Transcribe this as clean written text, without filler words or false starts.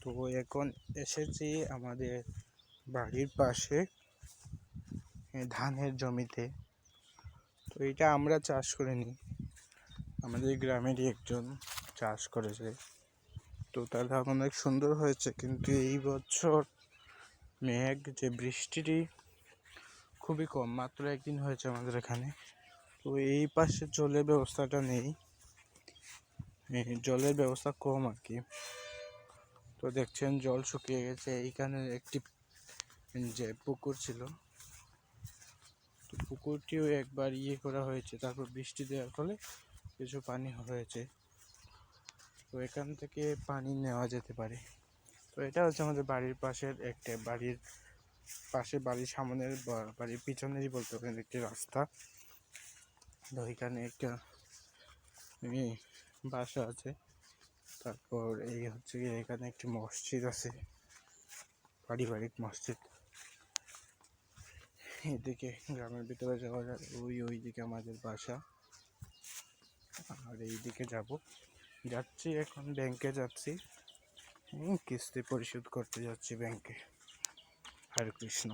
তো এখন এসেছি আমাদের বাড়ির পাশে ধানের জমিতে। তো এটা আমরা চাষ করিনি, আমাদের গ্রামেরই একজন চাষ করেছে। তো তার ধান অনেক সুন্দর হয়েছে, কিন্তু এই বছর মেঘ যে বৃষ্টিটি খুবই কম, মাত্র একদিন হয়েছে আমাদের এখানে। তো এই পাশে জলের ব্যবস্থাটা নেই, জলের ব্যবস্থা কম আর কি। তো দেখছেন জল শুকিয়ে গেছে। এইখানে একটি যে পুকুর ছিল, তো পুকুরটিও একবার করা হয়েছে, তারপর বৃষ্টি দেওয়ার ফলে কিছু পানি হয়েছে। তো এখান থেকে পানি নেওয়া যেতে পারে। তো এটা হচ্ছে আমাদের বাড়ির পাশের একটা বাড়ির সামনের বাড়ির পিছনেরই বলতে পারেন একটি রাস্তা। তো এখানে একটা বাসা আছে। তারপর এই হচ্ছে গিয়ে এখানে একটি মসজিদ আছে, পারিবারিক মসজিদ। এদিকে গ্রামের ভিতরে যাওয়া যায়, ওইদিকে আমাদের বাসা। আর এইদিকে যাচ্ছি এখন ব্যাংকে যাচ্ছি, কিস্তি পরিশোধ করতে যাচ্ছি ব্যাংকে। হরে কৃষ্ণ।